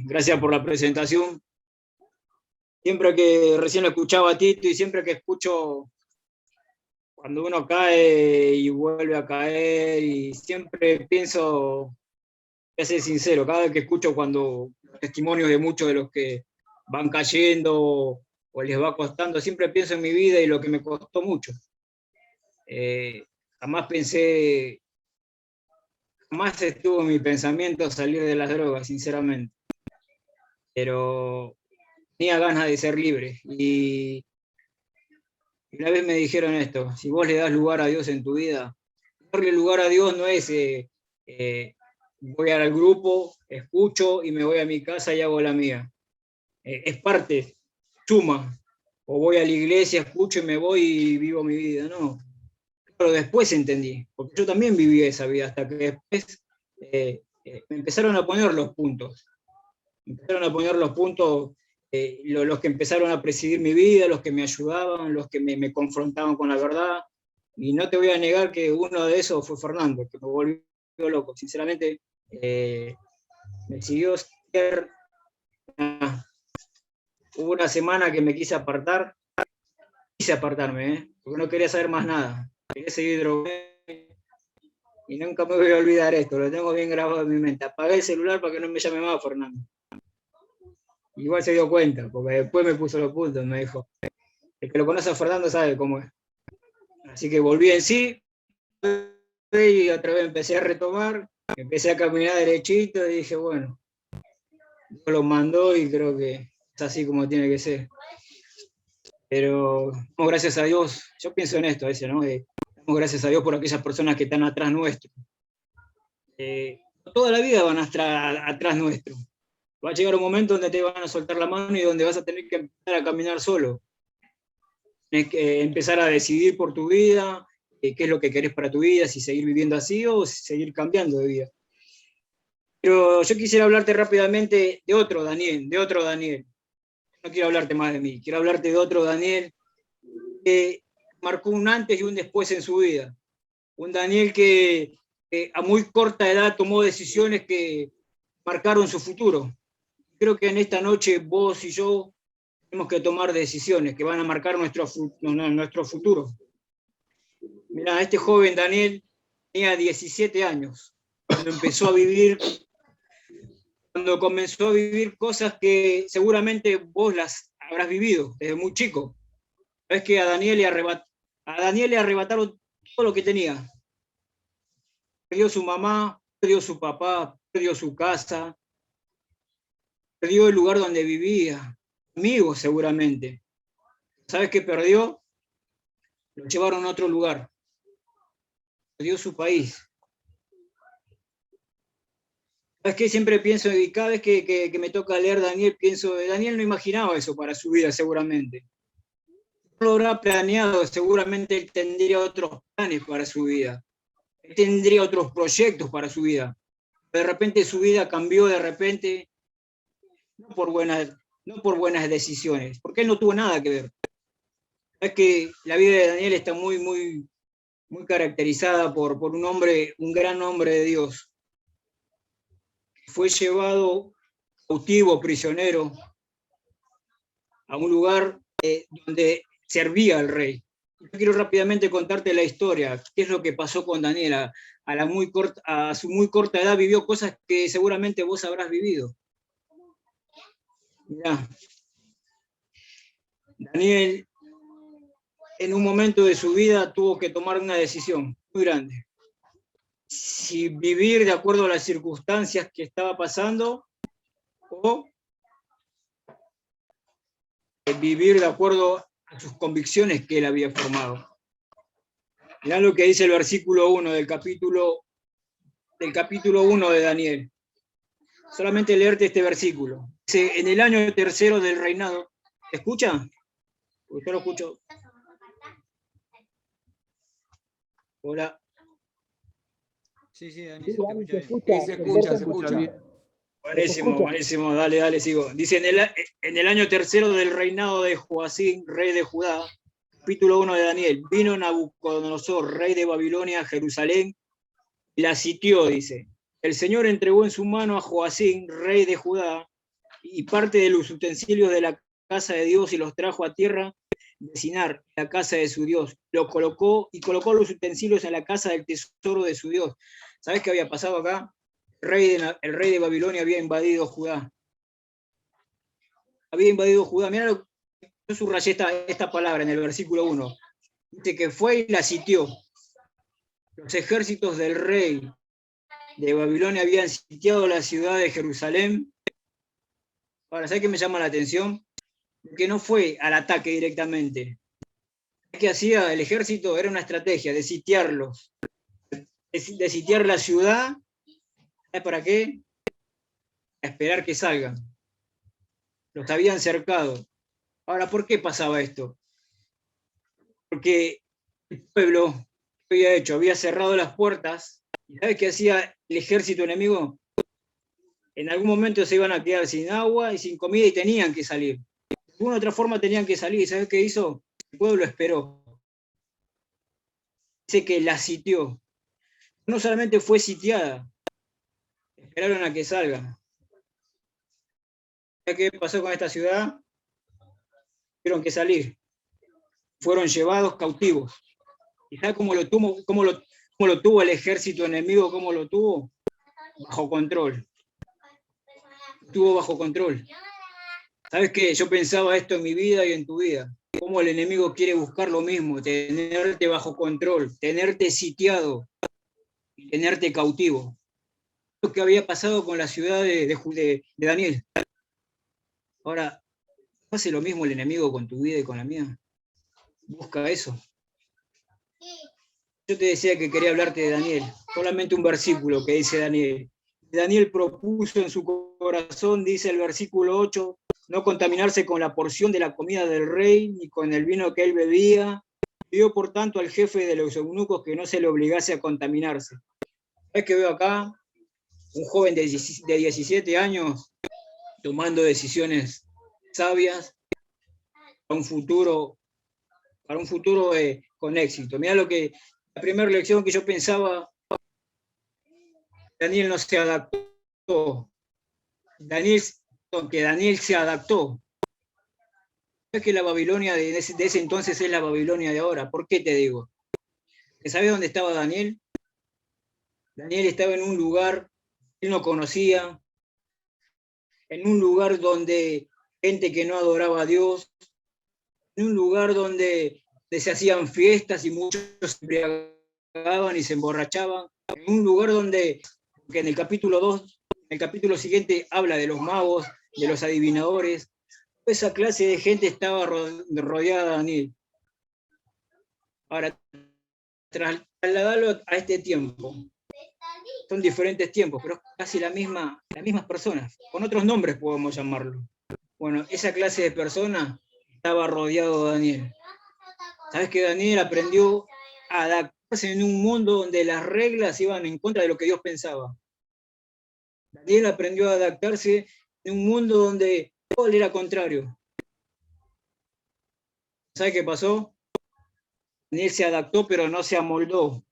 gracias por la presentación. Siempre que recién lo escuchaba a Tito y siempre que escucho cuando uno cae y vuelve a caer, y siempre pienso, voy a ser sincero, cada vez que escucho cuando los testimonios de muchos de los que van cayendo o les va costando, siempre pienso en mi vida y lo que me costó mucho. Jamás pensé, jamás estuvo en mi pensamiento salir de las drogas, sinceramente. Pero tenía ganas de ser libre. Y una vez me dijeron esto: si vos le das lugar a Dios en tu vida, darle lugar a Dios no es voy al grupo, escucho y me voy a mi casa y hago la mía. Es parte, suma. O voy a la iglesia, escucho y me voy y vivo mi vida. No. Pero después entendí, porque yo también viví esa vida, hasta que después me empezaron a poner los puntos. Me empezaron a poner los puntos los que empezaron a presidir mi vida, los que me ayudaban, los que me confrontaban con la verdad. Y no te voy a negar que uno de esos fue Fernando, que me volvió loco. Sinceramente, me siguió. Hubo una semana que me quise apartarme, porque no quería saber más nada. Quería seguir drogado. Y nunca me voy a olvidar esto, lo tengo bien grabado en mi mente. Apagué el celular para que no me llame más Fernando. Igual se dio cuenta, porque después me puso los puntos, me dijo: el que lo conoce a Fernando sabe cómo es. Así que volví en sí, y otra vez empecé a retomar, empecé a caminar derechito, y dije, bueno, Dios lo mandó y creo que es así como tiene que ser. Pero damos gracias a Dios, yo pienso en esto a veces, ¿no? Damos gracias a Dios por aquellas personas que están atrás nuestro. Toda la vida van a estar atrás nuestro. Va a llegar un momento donde te van a soltar la mano y donde vas a tener que empezar a caminar solo. Tienes que empezar a decidir por tu vida, qué es lo que querés para tu vida, si seguir viviendo así o seguir cambiando de vida. Pero yo quisiera hablarte rápidamente de otro Daniel. No quiero hablarte más de mí, quiero hablarte de otro Daniel que marcó un antes y un después en su vida. Un Daniel que a muy corta edad tomó decisiones que marcaron su futuro. Creo que en esta noche vos y yo tenemos que tomar decisiones que van a marcar nuestro futuro. Mirá, este joven Daniel tenía 17 años cuando comenzó a vivir cosas que seguramente vos las habrás vivido desde muy chico. Es que a Daniel le arrebataron todo lo que tenía. Perdió su mamá, perdió su papá, perdió su casa, perdió el lugar donde vivía, amigos seguramente. ¿Sabes qué perdió? Lo llevaron a otro lugar. Perdió su país. ¿Sabes qué? Siempre pienso, y cada vez que me toca leer Daniel, pienso, Daniel no imaginaba eso para su vida seguramente. No lo habrá planeado, seguramente él tendría otros planes para su vida. Él tendría otros proyectos para su vida. De repente su vida cambió, de repente, no por buenas decisiones, porque él no tuvo nada que ver. Es que la vida de Daniel está muy, muy, muy caracterizada por un gran hombre de Dios. Fue llevado cautivo, prisionero, a un lugar donde servía al rey. Yo quiero rápidamente contarte la historia, qué es lo que pasó con Daniel. A su muy corta edad vivió cosas que seguramente vos habrás vivido. Mirá, Daniel en un momento de su vida tuvo que tomar una decisión muy grande. Si vivir de acuerdo a las circunstancias que estaba pasando o vivir de acuerdo a sus convicciones que él había formado. Mirá lo que dice el versículo 1 del capítulo 1 de Daniel. Solamente leerte este versículo. Dice, en el año tercero del reinado. ¿Se escucha? Porque yo lo escucho. Hola. Sí, Dani, se escucha bien. Buenísimo, dale, sigo. Dice, en el año tercero del reinado de Joacim, rey de Judá, capítulo 1 de Daniel, vino Nabucodonosor, rey de Babilonia, a Jerusalén, y la sitió, dice. El Señor entregó en su mano a Joacim, rey de Judá, y parte de los utensilios de la casa de Dios y los trajo a tierra de Sinar, la casa de su Dios. Los colocó y colocó los utensilios en la casa del tesoro de su Dios. ¿Sabes qué había pasado acá? El rey de Babilonia había invadido Judá. Había invadido Judá. Mirá, yo subrayé esta palabra en el versículo 1. Dice que fue y la sitió. Los ejércitos del rey de Babilonia habían sitiado la ciudad de Jerusalén. Ahora, ¿sabes qué me llama la atención? Que no fue al ataque directamente. ¿Qué hacía el ejército? Era una estrategia de sitiarlos, de sitiar la ciudad. ¿Sabes para qué? A esperar que salgan. Los habían cercado. Ahora, ¿por qué pasaba esto? Porque el pueblo, ¿qué había hecho? Había cerrado las puertas. ¿Y sabes qué hacía el ejército enemigo? En algún momento se iban a quedar sin agua y sin comida y tenían que salir. De alguna otra forma tenían que salir. ¿Y sabes qué hizo? El pueblo esperó. Dice que la sitió. No solamente fue sitiada, esperaron a que salga. ¿Sabes qué pasó con esta ciudad? Tuvieron que salir. Fueron llevados cautivos. ¿Y sabes cómo lo tuvo el ejército enemigo? ¿Cómo lo tuvo? Bajo control. Estuvo bajo control. ¿Sabes qué? Yo pensaba esto en mi vida y en tu vida. Cómo el enemigo quiere buscar lo mismo, tenerte bajo control, tenerte sitiado y tenerte cautivo. Lo que había pasado con la ciudad de Daniel. Ahora, ¿hace lo mismo el enemigo con tu vida y con la mía? Busca eso. Yo te decía que quería hablarte de Daniel, solamente un versículo que dice Daniel. Daniel propuso en su corazón, dice el versículo 8, no contaminarse con la porción de la comida del rey, ni con el vino que él bebía. Pidió por tanto al jefe de los eunucos que no se le obligase a contaminarse. ¿Sabes qué veo acá? Un joven de 17 años tomando decisiones sabias para un futuro con éxito. Mirá la primera lección que yo pensaba, Daniel no se adaptó. Daniel se adaptó. No es que la Babilonia de ese entonces es la Babilonia de ahora. ¿Por qué te digo? ¿Sabes dónde estaba Daniel? Daniel estaba en un lugar que él no conocía, en un lugar donde gente que no adoraba a Dios, en un lugar donde se hacían fiestas y muchos se embriagaban y se emborrachaban, en un lugar donde, que en el capítulo 2, en el capítulo siguiente habla de los magos, de los adivinadores, esa clase de gente estaba rodeada de Daniel. Ahora, trasladarlo a este tiempo. Son diferentes tiempos, pero casi las mismas personas, con otros nombres podemos llamarlo. Bueno, esa clase de persona estaba rodeado de Daniel. ¿Sabes que Daniel aprendió a adaptarse en un mundo donde las reglas iban en contra de lo que Dios pensaba? Daniel aprendió a adaptarse en un mundo donde todo le era contrario. ¿Sabes qué pasó? Daniel se adaptó, pero no se amoldó.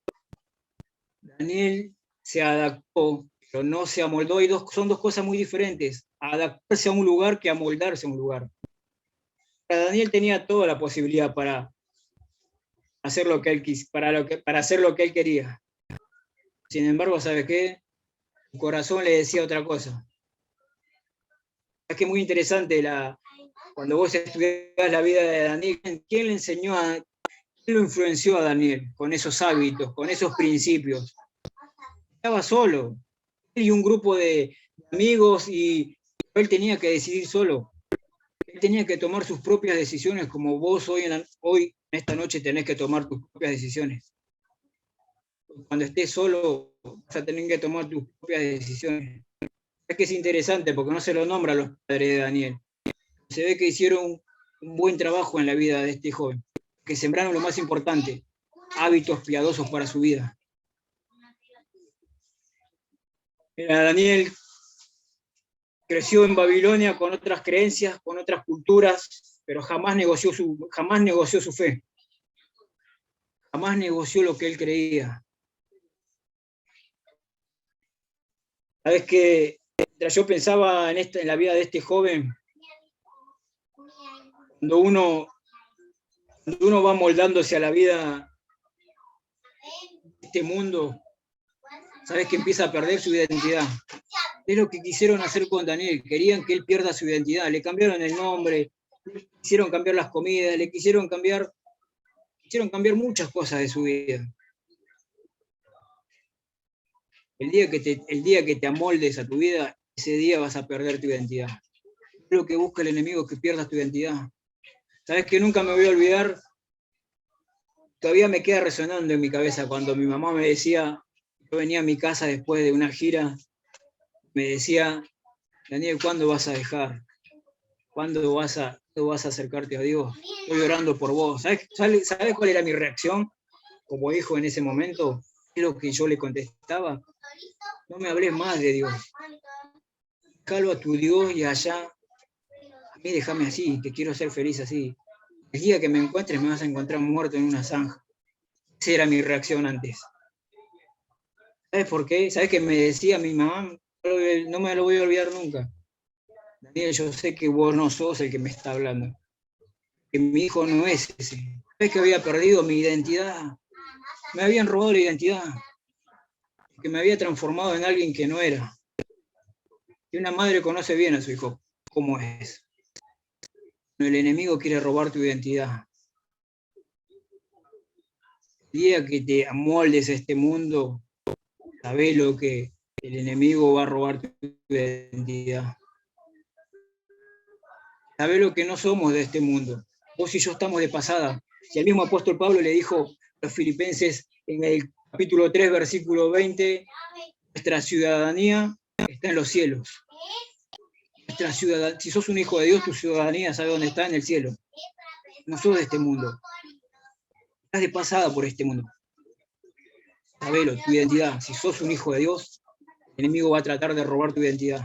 Daniel se adaptó, pero no se amoldó, y son dos cosas muy diferentes, adaptarse a un lugar que amoldarse a un lugar. Daniel tenía toda la posibilidad para hacer lo que él para hacer lo que él quería. Sin embargo, ¿sabes qué? Su corazón le decía otra cosa. Es que es muy interesante cuando vos estudiás la vida de Daniel, ¿quién lo influenció a Daniel con esos hábitos, con esos principios? Estaba solo, él y un grupo de amigos, y él tenía que decidir solo. Él tenía que tomar sus propias decisiones, como vos hoy, esta noche, tenés que tomar tus propias decisiones. Cuando estés solo, vas a tener que tomar tus propias decisiones. Es que es interesante porque no se lo nombra a los padres de Daniel. Se ve que hicieron un buen trabajo en la vida de este joven, que sembraron lo más importante, hábitos piadosos para su vida. Daniel creció en Babilonia con otras creencias, con otras culturas, pero jamás negoció su fe. Jamás negoció lo que él creía. Sabes que Mientras yo pensaba en la vida de este joven, cuando uno va moldándose a la vida de este mundo, sabes que empieza a perder su identidad. Es lo que quisieron hacer con Daniel, querían que él pierda su identidad, le cambiaron el nombre, le quisieron cambiar las comidas, le quisieron cambiar muchas cosas de su vida. El día que te amoldes a tu vida, ese día vas a perder tu identidad. Es lo que busca el enemigo, que pierdas tu identidad. Sabes que nunca me voy a olvidar, todavía me queda resonando en mi cabeza cuando mi mamá me decía, yo venía a mi casa después de una gira, me decía, Daniel, ¿cuándo vas a dejar? ¿Cuándo vas a acercarte a Dios? Estoy orando por vos. ¿Sabes cuál era mi reacción como hijo en ese momento? Es lo que yo le contestaba. No me hables más de Dios. Calo a tu Dios y allá, a mí déjame así, que quiero ser feliz así. El día que me encuentres me vas a encontrar muerto en una zanja. Esa era mi reacción antes. ¿Sabes por qué? ¿Sabes qué me decía mi mamá? No me lo voy a olvidar nunca. Daniel, yo sé que vos no sos el que me está hablando. Que mi hijo no es ese. ¿Sabes que había perdido mi identidad? Me habían robado la identidad. Que me había transformado en alguien que no era. Y una madre conoce bien a su hijo cómo es. El enemigo quiere robar tu identidad. El día que te amoldes a este mundo, sabés lo que el enemigo va a robar tu identidad. Sabés lo que no somos de este mundo. Vos y yo estamos de pasada. Y el mismo apóstol Pablo le dijo a los filipenses en el capítulo 3, versículo 20, nuestra ciudadanía está en los cielos. Si sos un hijo de Dios, tu ciudadanía sabe dónde está, en el cielo. No sos de este mundo. Estás de pasada por este mundo. Sabelo, tu identidad. Si sos un hijo de Dios, el enemigo va a tratar de robar tu identidad.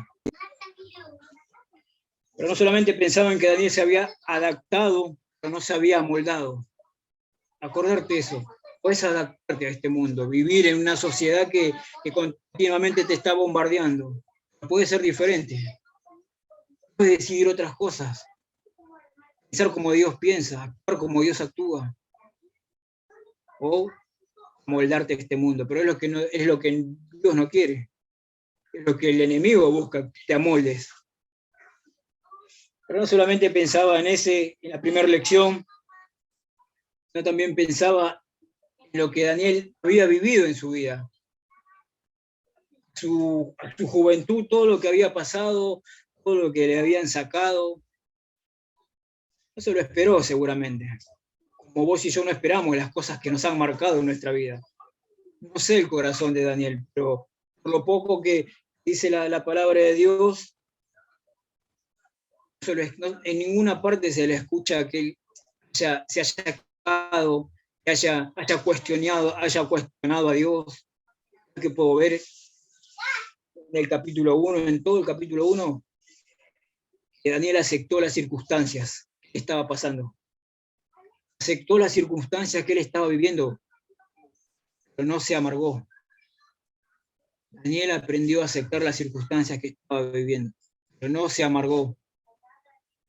Pero no solamente pensaban que Daniel se había adaptado, pero no se había amoldado. Acordarte eso. Puedes adaptarte a este mundo, vivir en una sociedad que continuamente te está bombardeando. Puede ser diferente. Puedes decidir otras cosas. Pensar como Dios piensa, actuar como Dios actúa. O moldarte a este mundo. Pero es lo que Dios no quiere. Es lo que el enemigo busca, que te amoldes. Pero no solamente pensaba en la primera lección, sino también pensaba en lo que Daniel había vivido en su vida. Su juventud, todo lo que había pasado, todo lo que le habían sacado. No se lo esperó seguramente. Como vos y yo no esperamos las cosas que nos han marcado en nuestra vida. No sé el corazón de Daniel, pero por lo poco que dice la palabra de Dios, en ninguna parte se le escucha que él se haya quejado, que haya cuestionado a Dios. Que puedo ver en el capítulo 1, en todo el capítulo 1, que Daniel aceptó las circunstancias que estaba pasando. Aceptó las circunstancias que él estaba viviendo, pero no se amargó. Daniel aprendió a aceptar las circunstancias que estaba viviendo, pero no se amargó.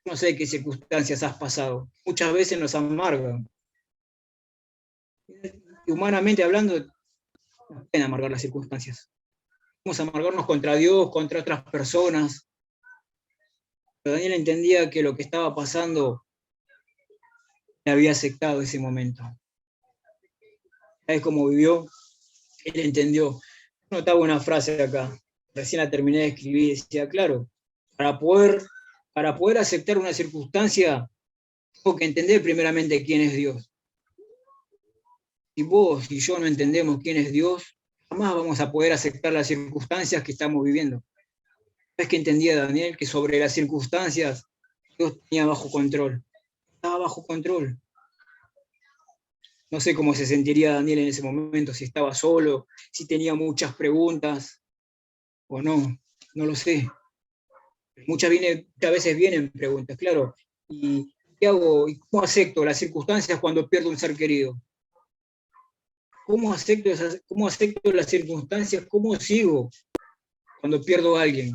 No sé qué circunstancias has pasado. Muchas veces nos amargan. Humanamente hablando, nos pueden amargar las circunstancias. Vamos a amargarnos contra Dios, contra otras personas. Pero Daniel entendía que lo que estaba pasando le había aceptado ese momento. ¿Sabes cómo vivió? Él entendió. Yo notaba una frase acá, recién la terminé de escribir, decía, claro, para poder aceptar una circunstancia, tengo que entender primeramente quién es Dios. Si vos y yo no entendemos quién es Dios, jamás vamos a poder aceptar las circunstancias que estamos viviendo. ¿Sabes qué entendía Daniel? Que sobre las circunstancias Dios tenía bajo control. Estaba bajo control. No sé cómo se sentiría Daniel en ese momento, si estaba solo, si tenía muchas preguntas o no, no lo sé. Muchas veces vienen preguntas, claro. ¿Y qué hago? ¿Y cómo acepto las circunstancias cuando pierdo un ser querido? ¿Cómo acepto las circunstancias? ¿Cómo sigo cuando pierdo a alguien?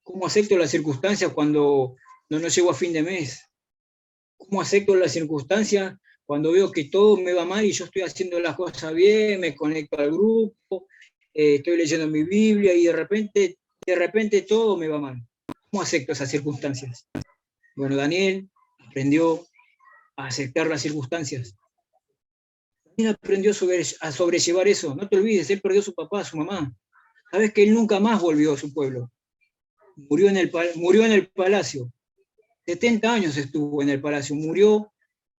¿Cómo acepto las circunstancias cuando no llego a fin de mes? ¿Cómo acepto las circunstancias cuando veo que todo me va mal y yo estoy haciendo las cosas bien, me conecto al grupo, estoy leyendo mi Biblia y de repente todo me va mal? ¿Cómo acepto esas circunstancias? Bueno, Daniel aprendió a aceptar las circunstancias. Daniel aprendió a sobrellevar eso. No te olvides, él perdió a su papá, a su mamá. Sabes que él nunca más volvió a su pueblo. Murió en el palacio. 70 años estuvo en el palacio. Murió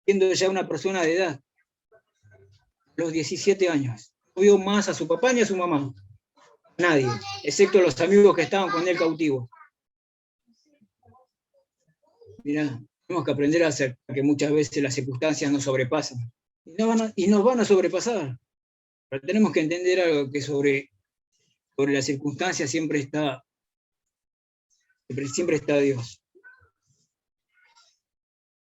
siendo ya una persona de edad. A los 17 años. No vio más a su papá ni a su mamá. Nadie, excepto los amigos que estaban con él cautivos. Mirá, tenemos que aprender a hacer que muchas veces las circunstancias nos sobrepasan. Y nos van a sobrepasar. Pero tenemos que entender algo, que sobre las circunstancias siempre está Dios.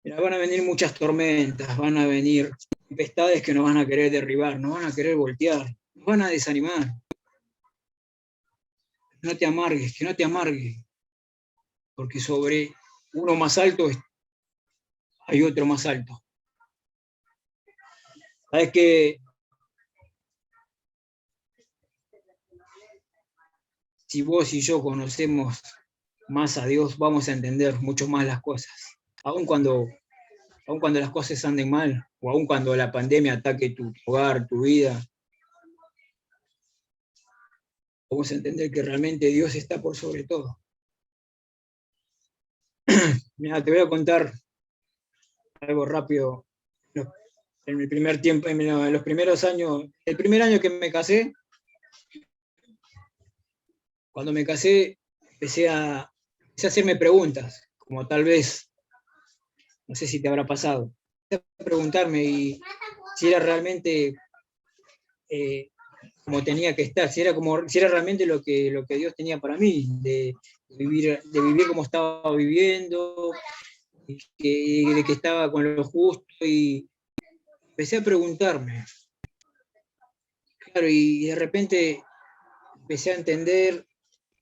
Mirá, van a venir muchas tormentas, van a venir tempestades que nos van a querer derribar, nos van a querer voltear, nos van a desanimar. No te amargues, que no te amargues, porque sobre uno más alto hay otro más alto. Sabes que si vos y yo conocemos más a Dios, vamos a entender mucho más las cosas. Aun cuando las cosas anden mal, o aun cuando la pandemia ataque tu hogar, tu vida, vamos a entender que realmente Dios está por sobre todo. Mira, te voy a contar algo rápido. En mi primer tiempo, en los primeros años, el primer año que me casé, cuando me casé, empecé a hacerme preguntas, como tal vez, no sé si te habrá pasado, empecé a preguntarme si era realmente como tenía que estar, si era realmente lo que Dios tenía para mí, de vivir como estaba viviendo, y de que estaba con lo justo, y empecé a preguntarme. Claro, y de repente empecé a entender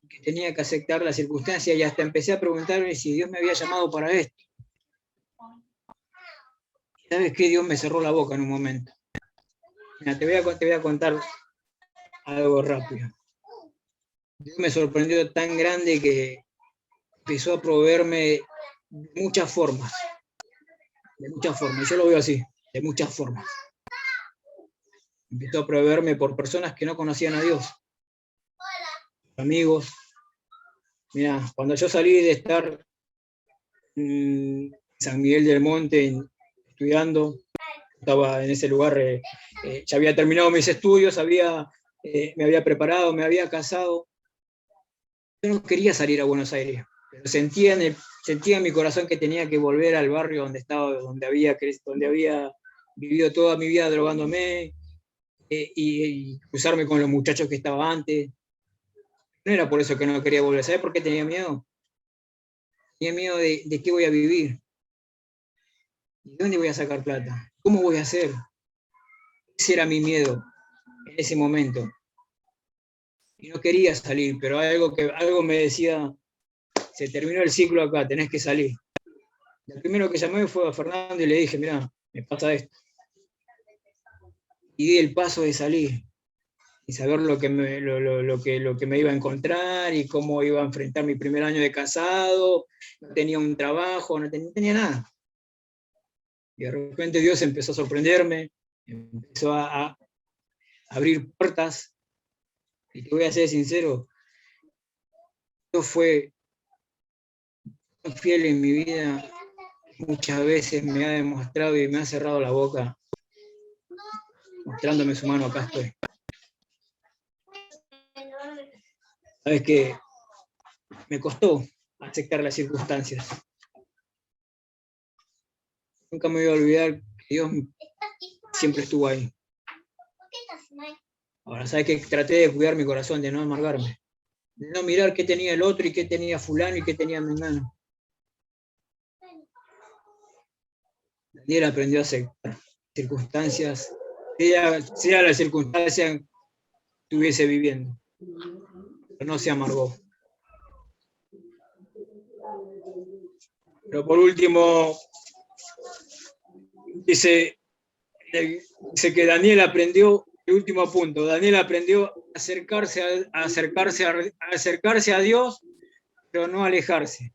que tenía que aceptar las circunstancias y hasta empecé a preguntarme si Dios me había llamado para esto. ¿Sabes qué? Dios me cerró la boca en un momento. Mira, te voy a contar algo rápido. Dios me sorprendió tan grande que empezó a proveerme de muchas formas. De muchas formas. Yo lo veo así, de muchas formas. Empezó a proveerme por personas que no conocían a Dios. Amigos. Mira, cuando yo salí de estar en San Miguel del Monte estudiando, estaba en ese lugar, ya había terminado mis estudios, me había preparado, me había casado. Yo no quería salir a Buenos Aires, pero sentía en mi corazón que tenía que volver al barrio donde estaba, donde había vivido toda mi vida drogándome, y cruzarme con los muchachos que estaba antes. No era por eso que no quería volver. ¿Sabes por qué tenía miedo? Tenía miedo de qué voy a vivir. ¿De dónde voy a sacar plata? ¿Cómo voy a hacer? Ese era mi miedo en ese momento. Y no quería salir, pero algo me decía, se terminó el ciclo acá, tenés que salir. El primero que llamé fue a Fernando y le dije, mirá, me pasa esto. Y di el paso de salir y saber lo que me iba a encontrar y cómo iba a enfrentar mi primer año de casado. No tenía un trabajo, no tenía nada. Y de repente Dios empezó a sorprenderme, empezó a abrir puertas. Y te voy a ser sincero, Dios fue fiel en mi vida. Muchas veces me ha demostrado y me ha cerrado la boca, mostrándome su mano, acá estoy. Sabes que me costó aceptar las circunstancias. Nunca me voy a olvidar que Dios siempre estuvo ahí. Ahora, sabes que traté de cuidar mi corazón, de no amargarme, de no mirar qué tenía el otro y qué tenía fulano y qué tenía mengano. Daniel aprendió a aceptar circunstancias, sea la circunstancia que estuviese viviendo, pero no se amargó. Pero por último, dice que Daniel aprendió, el último punto, Daniel aprendió a acercarse a Dios, pero no alejarse.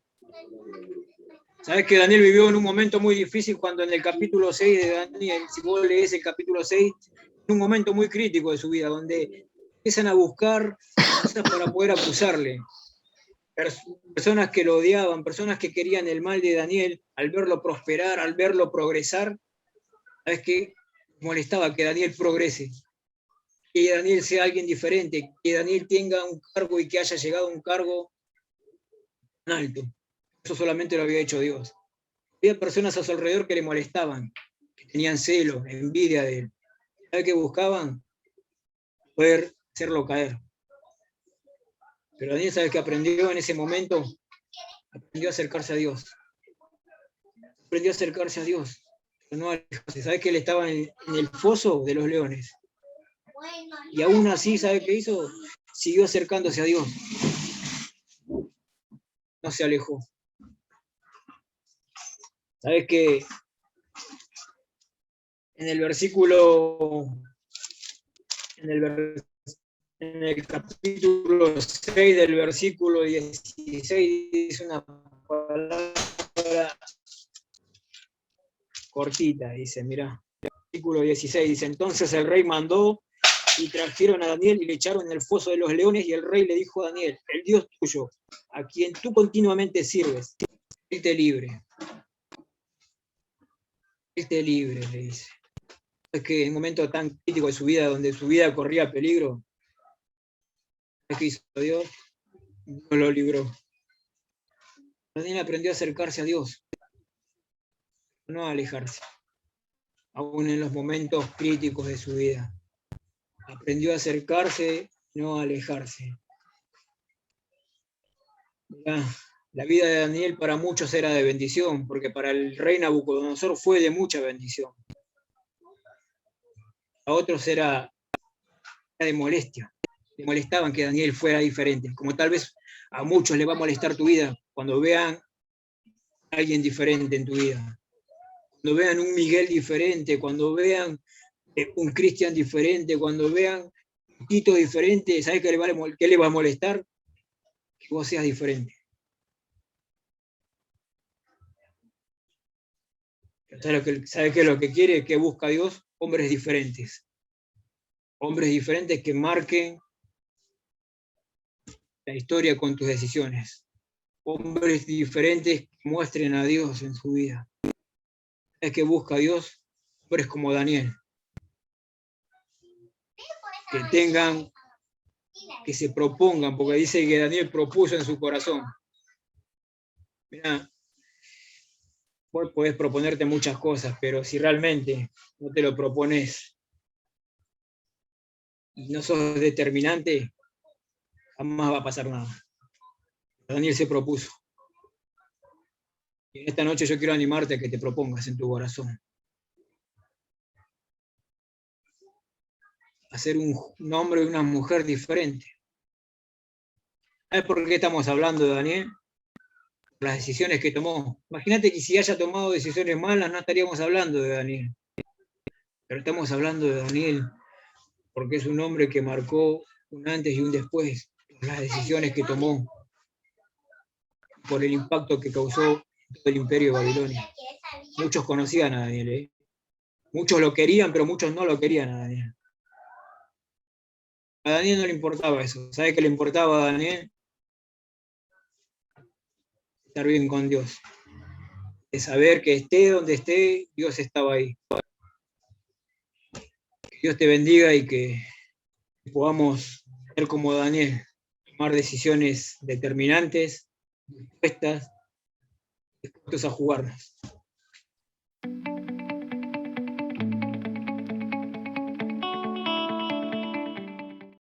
Sabes que Daniel vivió en un momento muy difícil cuando en el capítulo 6 de Daniel, si vos lees el capítulo 6, es un momento muy crítico de su vida, donde empiezan a buscar cosas para poder acusarle. Personas que lo odiaban, personas que querían el mal de Daniel, al verlo prosperar, al verlo progresar, ¿sabes qué? Molestaba que Daniel progrese, que Daniel sea alguien diferente, que Daniel tenga un cargo y que haya llegado a un cargo tan alto. Eso solamente lo había hecho Dios. Había personas a su alrededor que le molestaban, que tenían celo, envidia de él. ¿Sabes qué buscaban? Poder hacerlo caer. Pero Daniel, ¿sabes qué aprendió en ese momento? Aprendió a acercarse a Dios. Aprendió a acercarse a Dios. Pero no alejarse. ¿Sabes que él estaba en el foso de los leones? Y aún así, ¿sabes qué hizo? Siguió acercándose a Dios. No se alejó. ¿Sabes que en el versículo, en el capítulo 6 del versículo 16 dice una palabra cortita, dice, mirá, versículo 16 dice, entonces el rey mandó y trajeron a Daniel y le echaron en el foso de los leones, y el rey le dijo a Daniel, el Dios tuyo, a quien tú continuamente sirves, él te libre. Él te libre, le dice. Es que en un momento tan crítico de su vida, donde su vida corría peligro, ¿sabes qué hizo Dios? No lo libró. Daniel aprendió a acercarse a Dios, no a alejarse, aún en los momentos críticos de su vida. Aprendió a acercarse, no a alejarse. La vida de Daniel para muchos era de bendición, porque para el rey Nabucodonosor fue de mucha bendición. A otros era de molestia. Le molestaban que Daniel fuera diferente, como tal vez a muchos les va a molestar tu vida cuando vean a alguien diferente en tu vida. Cuando vean un Miguel diferente, cuando vean un Cristian diferente, cuando vean un Tito diferente, ¿sabes qué le va a molestar? Que vos seas diferente. ¿Sabes qué es lo que quiere? Que busca Dios hombres diferentes. Hombres diferentes que marquen la historia con tus decisiones. Hombres diferentes que muestren a Dios en su vida. ¿Sabes qué busca Dios? Hombres como Daniel. Que tengan, que se propongan, porque dice que Daniel propuso en su corazón. Mirá, vos podés proponerte muchas cosas, pero si realmente no te lo propones y no sos determinante, jamás va a pasar nada. Daniel se propuso. Y en esta noche yo quiero animarte a que te propongas en tu corazón. A ser un hombre y una mujer diferente. ¿Sabes por qué estamos hablando de Daniel? Por las decisiones que tomó. Imagínate que si haya tomado decisiones malas, no estaríamos hablando de Daniel. Pero estamos hablando de Daniel porque es un hombre que marcó un antes y un después por las decisiones que tomó, por el impacto que causó en todo el imperio de Babilonia. Muchos conocían a Daniel, ¿eh? Muchos lo querían, pero muchos no lo querían a Daniel. A Daniel no le importaba eso. ¿Sabe qué le importaba a Daniel? Estar bien con Dios. De saber que esté donde esté, Dios estaba ahí. Que Dios te bendiga y que podamos ser como Daniel, tomar decisiones determinantes, dispuestos a jugarnos.